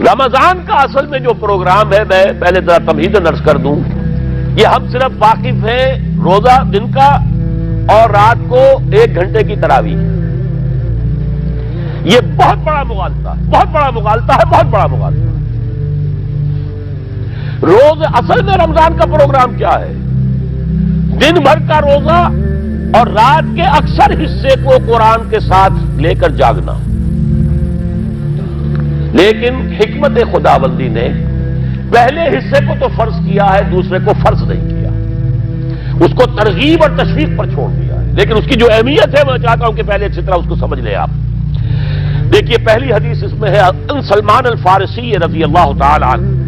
رمضان کا اصل میں جو پروگرام ہے، میں پہلے ذرا تمہید نرس کر دوں، یہ ہم صرف واقف ہیں روزہ دن کا اور رات کو 1 گھنٹے کی تراویح. یہ بہت بڑا مغالطہ ہے، بہت بڑا مغالطہ ہے، بہت بڑا مغالطہ ہے. روز اصل میں رمضان کا پروگرام کیا ہے؟ دن بھر کا روزہ اور رات کے اکثر حصے کو قرآن کے ساتھ لے کر جاگنا. لیکن حکمت خداوندی نے پہلے حصے کو تو فرض کیا ہے، دوسرے کو فرض نہیں کیا، اس کو ترغیب اور تشویق پر چھوڑ دیا ہے. لیکن اس کی جو اہمیت ہے میں چاہتا ہوں کہ پہلے اچھی طرح اس کو سمجھ لیں آپ. دیکھیے پہلی حدیث اس میں ہے ان سلمان الفارسی رضی اللہ تعالی عنہ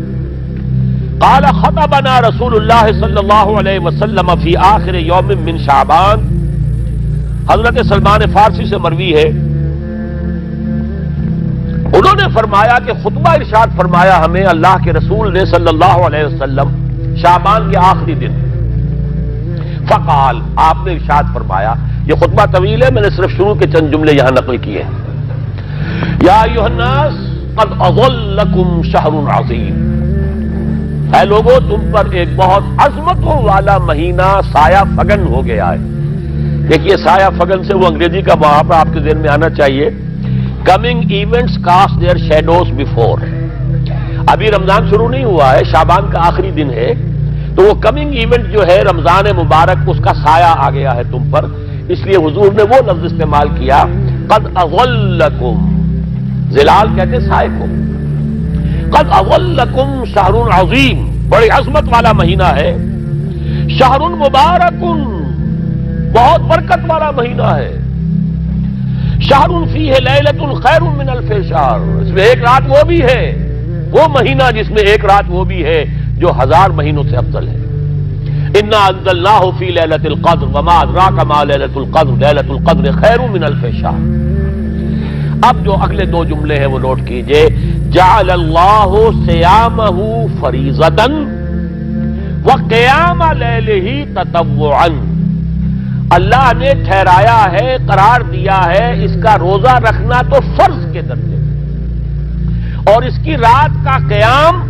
قال خطبنا رسول اللہ صلی اللہ علیہ وسلم فی آخر یوم من شعبان. حضرت سلمان فارسی سے مروی ہے، انہوں نے فرمایا کہ خطبہ ارشاد فرمایا ہمیں اللہ کے رسول نے صلی اللہ علیہ وسلم شعبان کے آخری دن. فقال، آپ نے ارشاد فرمایا، یہ خطبہ طویل ہے، میں نے صرف شروع کے چند جملے یہاں نقل کیے. یا ایھا الناس قد اظلکم شہر عظیم، اے لوگوں تم پر ایک بہت عظمتوں والا مہینہ سایہ فگن ہو گیا ہے. دیکھیے سایہ فگن سے وہ انگریزی کا محاورہ آپ کے ذہن میں آنا چاہیے، coming events cast their shadows before. ابھی رمضان شروع نہیں ہوا ہے، شعبان کا آخری دن ہے، تو وہ کمنگ ایونٹ جو ہے رمضان مبارک، اس کا سایہ آ گیا ہے تم پر. اس لیے حضور نے وہ لفظ استعمال کیا قد اظلکم، ظلال کہتے سائے کو. قد اظلکم شہر عظیم، بڑی عظمت والا مہینہ ہے. شہر مبارک، بہت برکت والا مہینہ ہے. شہر فیہ لیلۃ خیر من الف شہر، اس میں ایک رات وہ بھی ہے، وہ مہینہ جس میں ایک رات وہ بھی ہے جو 1000 مہینوں سے افضل ہے. انا انزلناہ فی لیلۃ القدر وما ادراک ما لیلۃ القدر لیلۃ القدر خیر من الف شہر. اب جو اگلے 2 جملے ہیں وہ نوٹ کیجئے. جعل اللہ صیامہ فریضۃ وقیام لیلہ تطوعا، اللہ نے ٹھہرایا ہے، قرار دیا ہے اس کا روزہ رکھنا تو فرض کے درجے میں، اور اس کی رات کا قیام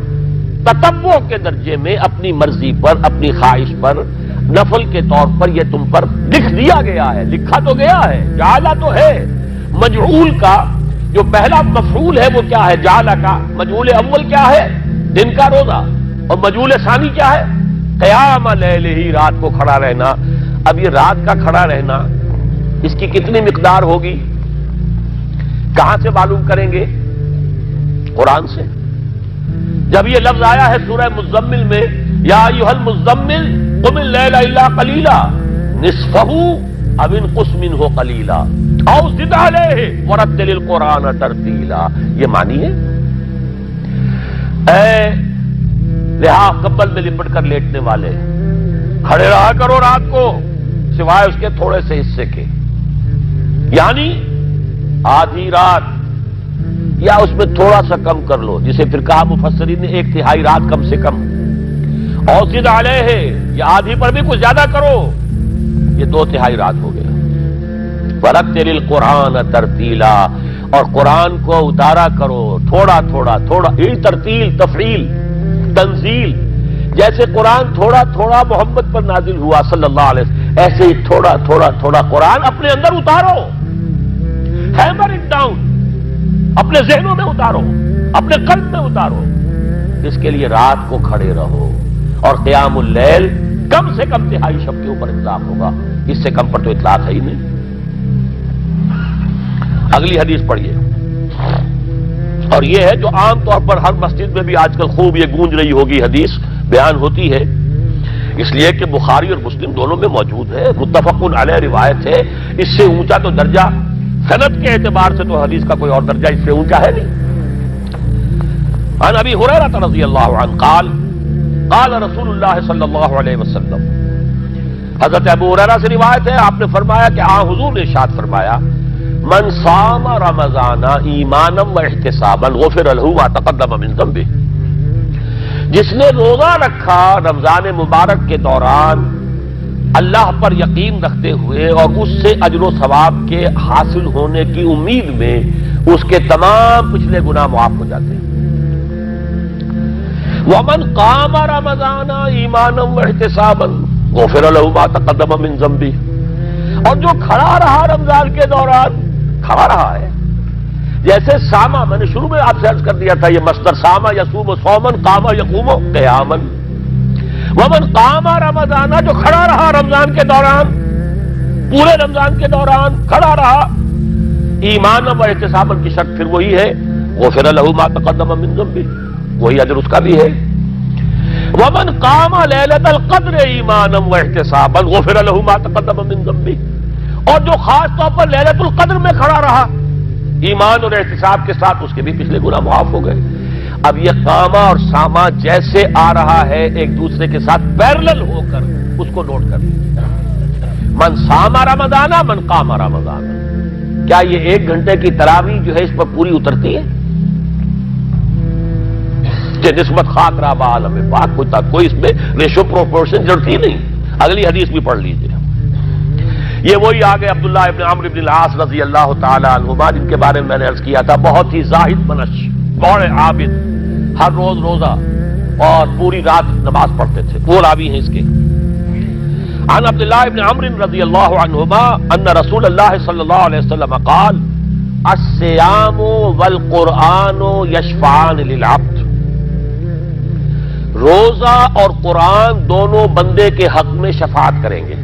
تطوع کے درجے میں، اپنی مرضی پر، اپنی خواہش پر، نفل کے طور پر یہ تم پر لکھ دیا گیا ہے. لکھا تو گیا ہے، جعلہ تو ہے. مجعول کا جو پہلا مفعول ہے وہ کیا ہے؟ جعلہ کا. مجعول اول کیا ہے؟ دن کا روزہ. اور مجعول ثانی کیا ہے؟ قیام لیلہ، رات کو کھڑا رہنا. اب یہ رات کا کھڑا رہنا اس کی کتنی مقدار ہوگی؟ کہاں سے معلوم کریں گے؟ قرآن سے. جب یہ لفظ آیا ہے سورہ مزمل میں، یا ایھا المزمل قم اللیل الا قلیلا نصفہ او انقص منہ قلیلا او زد علیہ ورتل القرآن ترتیلا، یہ معنی ہے اے رہا کمبل میں لپٹ کر لیٹنے والے، کھڑے رہا کرو رات کو سوائے اس کے تھوڑے سے حصے کے، یعنی آدھی رات یا اس میں تھوڑا سا کم کر لو، جسے پھر کہا مفسرین نے 1/3 رات کم سے کم. اور زد علیہ، یا آدھی پر بھی کچھ زیادہ کرو، یہ 2/3 رات ہو گیا. ورتل القرآن ترتیلا، اور قرآن کو اتارا کرو تھوڑا تھوڑا تھوڑا. یہ ترتیل، تفعیل، تنزیل. جیسے قرآن تھوڑا تھوڑا محمد پر نازل ہوا صلی اللہ علیہ وسلم، ایسے ہی تھوڑا تھوڑا تھوڑا قرآن اپنے اندر اتارو. ہیمر اٹ ڈاؤن، اپنے ذہنوں میں اتارو، اپنے قلب میں اتارو. اس کے لیے رات کو کھڑے رہو. اور قیام اللیل کم سے کم 1/3 شب کے اوپر اطلاق ہوگا، اس سے کم پر تو اطلاق ہے ہی نہیں. اگلی حدیث پڑھیے. اور یہ ہے جو عام طور پر ہر مسجد میں بھی آج کل خوب یہ گونج رہی ہوگی، حدیث بیان ہوتی ہے، اس لیے کہ بخاری اور مسلم دونوں میں موجود ہے، متفق علیہ روایت ہے. اس سے اونچا تو درجہ سند کے اعتبار سے تو حدیث کا کوئی اور درجہ اس سے اونچا ہے نہیں. عن ابی ہریرہ رضی اللہ عنہ قال قال رسول اللہ صلی اللہ علیہ وسلم، حضرت ابو ہریرہ سے روایت ہے، آپ نے فرمایا کہ حضور نے ارشاد فرمایا، من صام رمضان ایمانا و احتسابا غفر له ما تقدم من ذنبه، جس نے روزہ رکھا رمضان مبارک کے دوران اللہ پر یقین رکھتے ہوئے اور اس سے اجر و ثواب کے حاصل ہونے کی امید میں، اس کے تمام پچھلے گناہ معاف ہو جاتے ہیں. ومن قام رمضان ایمانا واحتسابا غفر له ما تقدم من ذنبه، اور جو کھڑا رہا رمضان کے دوران، کھڑا رہا ہے، جیسے ساما، میں نے شروع میں آپ سے عرض کر دیا تھا، یہ مصدر ساما یصوم صومن، قام یقوم قیاما، ومن قام رمضان، جو کھڑا رہا رمضان کے دوران، پورے رمضان کے دوران کھڑا رہا، ایمان و احتسابا کی شرط پھر وہی ہے، غفر له ما تقدم من ذنبه، وہی اجر اس کا بھی ہے، ومن قام لیلۃ القدر ایمانا واحتسابا غفر له ما تقدم من ذنبه، اور جو خاص طور پر لیلۃ القدر میں کھڑا رہا ایمان اور احتساب کے ساتھ، اس کے بھی پچھلے گناہ معاف ہو گئے۔ اب یہ قامہ اور سامہ جیسے آ رہا ہے ایک دوسرے کے ساتھ پیرلل ہو کر، اس کو نوٹ کر لیجیے، من سامہ رمضان من قام رمضان، کیا یہ 1 گھنٹے کی تراویح جو ہے اس پر پوری اترتی ہے؟ کہ نسبت خاک رہا با عالم پاک، کوئی اس میں ریشو پروپورشن جڑتی نہیں۔ اگلی حدیث بھی پڑھ لیجیے، یہ وہی آگے عبداللہ ابن عمرو بن العاص رضی اللہ تعالی عنہما، جن کے بارے میں میں نے عرض کیا تھا، بہت ہی زاہد منش، بڑے عابد، ہر روز روزہ اور پوری رات نماز پڑھتے تھے، وہ راوی ہیں اس کے۔ عن عبداللہ ابن عمرو رضی اللہ عنہما ان رسول اللہ صلی اللہ علیہ وسلم قال الصیام والقرآن یشفعان للعبد، روزہ اور قرآن دونوں بندے کے حق میں شفاعت کریں گے۔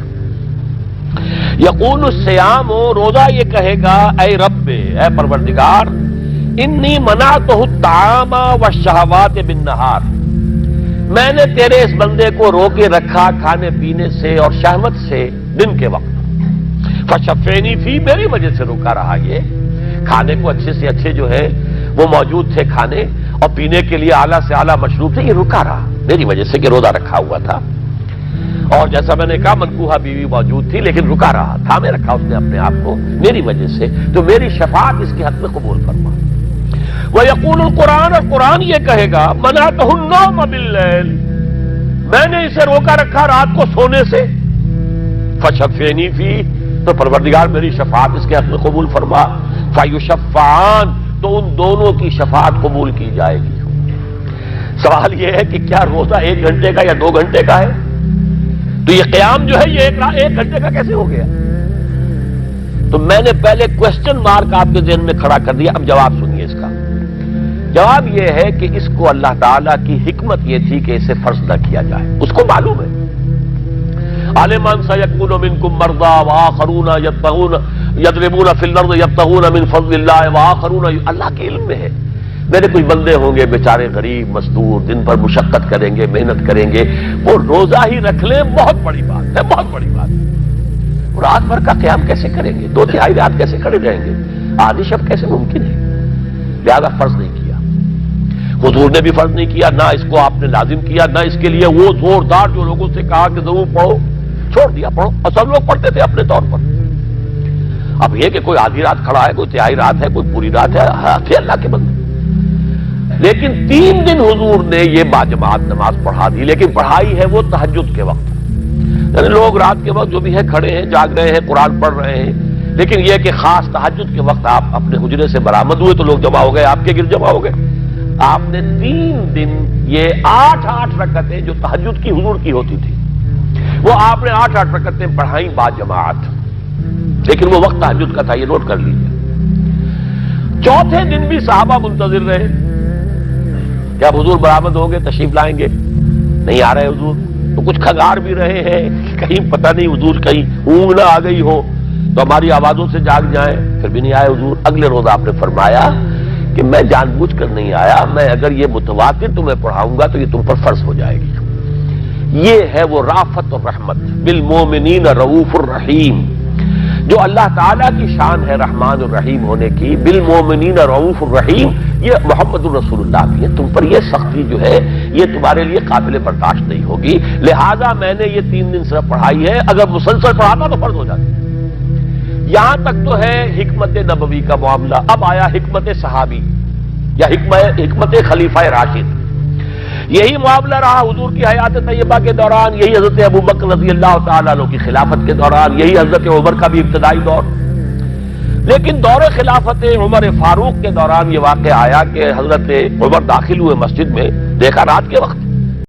یقول الصیام، روزہ یہ کہے گا، اے رب، اے پروردگار، انی منعتہ الطعام والشہوات بالنہار، میں نے تیرے اس بندے کو روکے رکھا کھانے پینے سے اور شہوت سے دن کے وقت، فشفینی فی، میری وجہ سے روکا رہا، یہ کھانے کو اچھے سے اچھے جو ہے وہ موجود تھے کھانے، اور پینے کے لیے اعلیٰ سے اعلیٰ مشروب تھے، یہ رکا رہا میری وجہ سے کہ روزہ رکھا ہوا تھا، اور جیسا میں نے کہا منکوحہ بیوی موجود تھی لیکن رکا رہا، تھامے رکھا اس نے اپنے آپ کو میری وجہ سے، تو میری شفاعت اس کے حق میں قبول فرما۔ وَيَقُولُ الْقُرْآنُ، اور قرآن یہ کہے گا، مَنَعْتُهُ النَّوْمَ بِاللَّيْلِ، میں نے اسے روکا رکھا رات کو سونے سے، فَشَفِّعْنِي فِيهِ، تو پروردگار میری شفاعت اس کے حق میں قبول فرما، فَيُشَفَّعَانِ، تو ان دونوں کی شفاعت قبول کی جائے گی۔ سوال یہ ہے کہ کیا روزہ 1 گھنٹے کا یا 2 گھنٹے کا ہے؟ تو یہ قیام جو ہے یہ 1 گھنٹے کا کیسے ہو گیا؟ تو میں نے پہلے کوسچن مارک آپ کے ذہن میں کھڑا کر دیا، اب جواب سنیے اس کا۔ جواب یہ ہے کہ اس کو اللہ تعالیٰ کی حکمت یہ تھی کہ اسے فرض نہ کیا جائے، اس کو معلوم ہے، عَلِمَ أَنَّ سَيَكُونُ مِنكُم مَّرْضَىٰ وَآخَرُونَ يَضْرِبُونَ فِي الْأَرْضِ يَبْتَغُونَ مِن فَضْلِ اللَّهِ وَآخَرُونَ، اللہ کے علم میں ہے، میرے کچھ بندے ہوں گے بیچارے غریب مزدور، دن بھر مشقت کریں گے، محنت کریں گے، وہ روزہ ہی رکھ لیں، بہت بڑی بات ہے، بہت بڑی بات ہے۔ رات بھر کا قیام کیسے کریں گے؟ 2/3 رات کیسے کھڑے رہیں گے؟ آدھی شب کیسے ممکن ہے؟ لہذا فرض نہیں کیا، حضور نے بھی فرض نہیں کیا، نہ اس کو آپ نے لازم کیا، نہ اس کے لیے وہ زوردار جو لوگوں سے کہا کہ ضرور پڑھو، چھوڑ دیا پڑھو، اور سب لوگ پڑھتے تھے اپنے طور پر۔ اب یہ کہ کوئی آدھی رات کھڑا ہے، کوئی 1/3 رات ہے، کوئی پوری رات ہے، تھے اللہ کے بندے، لیکن 3 دن حضور نے یہ باجماعت نماز پڑھا دی، لیکن پڑھائی ہے وہ تہجد کے وقت، یعنی لوگ رات کے وقت جو بھی ہے کھڑے ہیں، جاگ رہے ہیں، قرآن پڑھ رہے ہیں، لیکن یہ کہ خاص تہجد کے وقت آپ اپنے حجرے سے برآمد ہوئے تو لوگ جمع ہو گئے، آپ کے گرد جمع ہو گئے، آپ نے 3 دن یہ 8 رکعتیں جو تہجد کی حضور کی ہوتی تھی، وہ آپ نے 8 رکعتیں پڑھائیں باجماعت، لیکن وہ وقت تہجد کا تھا، یہ نوٹ کر لیجیے۔ 4تھے دن بھی صحابہ منتظر رہے، کیا حضور برآمد ہوں گے، تشریف لائیں گے؟ نہیں آ رہے حضور، تو کچھ کھنگار بھی رہے ہیں، کہیں پتہ نہیں حضور کہیں اونگ نہ آ گئی ہو تو ہماری آوازوں سے جاگ جائیں، پھر بھی نہیں آئے حضور۔ اگلے روز آپ نے فرمایا کہ میں جان بوجھ کر نہیں آیا، میں اگر یہ متواتر تمہیں پڑھاؤں گا تو یہ تم پر فرض ہو جائے گی۔ یہ ہے وہ رافت اور رحمت، بالمومنین رؤوف الرحیم، جو اللہ تعالیٰ کی شان ہے رحمان الرحیم ہونے کی، بالمومنین رؤوف الرحیم، یہ محمد الرسول اللہ کی ہے، تم پر یہ سختی جو ہے یہ تمہارے لیے قابل برداشت نہیں ہوگی، لہذا میں نے یہ 3 دن صرف پڑھائی ہے، اگر مسلسل پڑھاتا تو فرض ہو جاتی۔ یہاں تک تو ہے حکمت نبوی کا معاملہ، اب آیا حکمت صحابی یا حکمت خلیفہ راشد۔ یہی معاملہ رہا حضور کی حیات طیبہ کے دوران، یہی حضرت ابوبکر رضی اللہ تعالیٰ عنہ کی خلافت کے دوران، یہی حضرت عمر کا بھی ابتدائی دور، لیکن دور خلافت عمر فاروق کے دوران یہ واقعہ آیا کہ حضرت عمر داخل ہوئے مسجد میں، دیکھا رات کے وقت